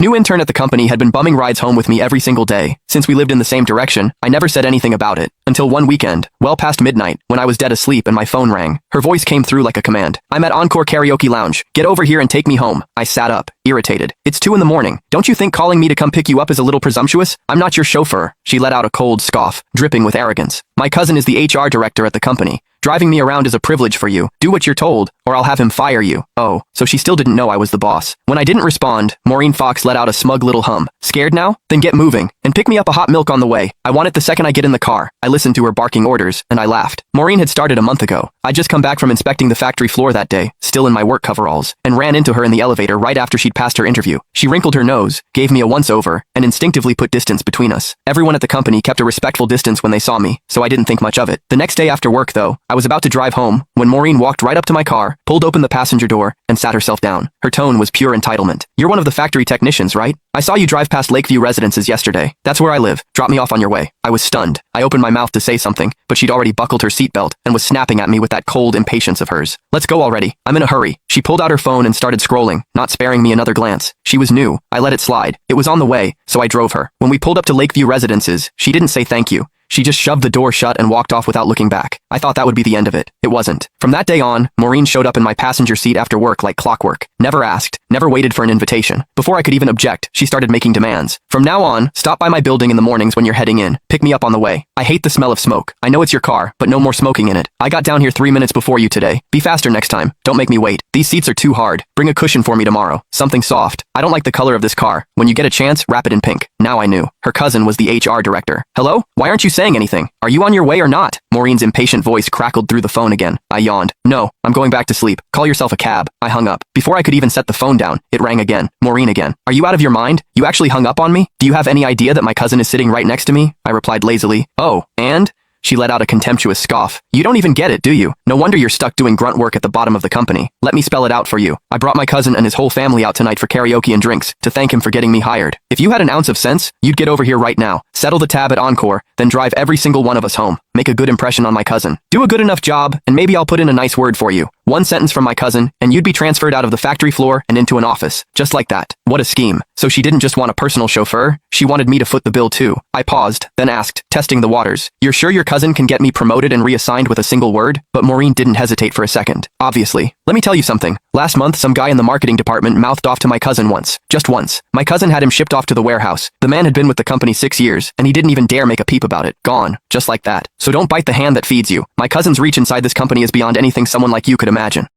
New intern at the company had been bumming rides home with me every single day. Since we lived in the same direction, I never said anything about it. Until one weekend, well past midnight, when I was dead asleep and my phone rang. Her voice came through like a command. "I'm at Encore Karaoke Lounge. Get over here and take me home." I sat up, irritated. "It's 2 in the morning. Don't you think calling me to come pick you up is a little presumptuous? I'm not your chauffeur." She let out a cold scoff, dripping with arrogance. "My cousin is the HR director at the company. Driving me around is a privilege for you. Do what you're told, or I'll have him fire you." Oh, so she still didn't know I was the boss. When I didn't respond, Maureen Fox let out a smug little hum. "Scared now? Then get moving, and pick me up a hot milk on the way. I want it the second I get in the car." I listened to her barking orders, and I laughed. Maureen had started a month ago. I'd just come back from inspecting the factory floor that day, still in my work coveralls, and ran into her in the elevator right after she'd passed her interview. She wrinkled her nose, gave me a once-over, and instinctively put distance between us. Everyone at the company kept a respectful distance when they saw me, so I didn't think much of it. The next day after work, though, I was about to drive home when Maureen walked right up to my car, pulled open the passenger door, and sat herself down. Her tone was pure entitlement. "You're one of the factory technicians, right? I saw you drive past Lakeview Residences yesterday. That's where I live. Drop me off on your way." I was stunned. I opened my mouth to say something, but she'd already buckled her seatbelt and was snapping at me with that cold impatience of hers. "Let's go already. I'm in a hurry." She pulled out her phone and started scrolling, not sparing me another glance. She was new. I let it slide. It was on the way, so I drove her. When we pulled up to Lakeview Residences, she didn't say thank you. She just shoved the door shut and walked off without looking back. I thought that would be the end of it. It wasn't. From that day on, Maureen showed up in my passenger seat after work like clockwork. Never asked, never waited for an invitation. Before I could even object, she started making demands. "From now on, stop by my building in the mornings when you're heading in. Pick me up on the way. I hate the smell of smoke. I know it's your car, but no more smoking in it. I got down here 3 minutes before you today. Be faster next time. Don't make me wait. These seats are too hard. Bring a cushion for me tomorrow. Something soft. I don't like the color of this car. When you get a chance, wrap it in pink." Now I knew. Her cousin was the HR director. "Hello? Why aren't you saying anything? Are you on your way or not?" Maureen's impatient voice crackled through the phone again. I yawned. "No, I'm going back to sleep. Call yourself a cab." I hung up. Before I could even set the phone down, it rang again. Maureen again. "Are you out of your mind? You actually hung up on me? Do you have any idea that my cousin is sitting right next to me?" I replied lazily. "Oh, and?" She let out a contemptuous scoff. "You don't even get it, do you? No wonder you're stuck doing grunt work at the bottom of the company. Let me spell it out for you. I brought my cousin and his whole family out tonight for karaoke and drinks, to thank him for getting me hired. If you had an ounce of sense, you'd get over here right now, settle the tab at Encore, then drive every single one of us home. Make a good impression on my cousin. Do a good enough job, and maybe I'll put in a nice word for you. One sentence from my cousin, and you'd be transferred out of the factory floor and into an office. Just like that." What a scheme. So she didn't just want a personal chauffeur, she wanted me to foot the bill too. I paused, then asked, testing the waters, "You're sure your cousin can get me promoted and reassigned with a single word?" But Maureen didn't hesitate for a second. "Obviously. Let me tell you something. Last month, some guy in the marketing department mouthed off to my cousin once. Just once. My cousin had him shipped off to the warehouse. The man had been with the company 6 years, and he didn't even dare make a peep about it. Gone. Just like that. So don't bite the hand that feeds you. My cousin's reach inside this company is beyond anything someone like you could imagine."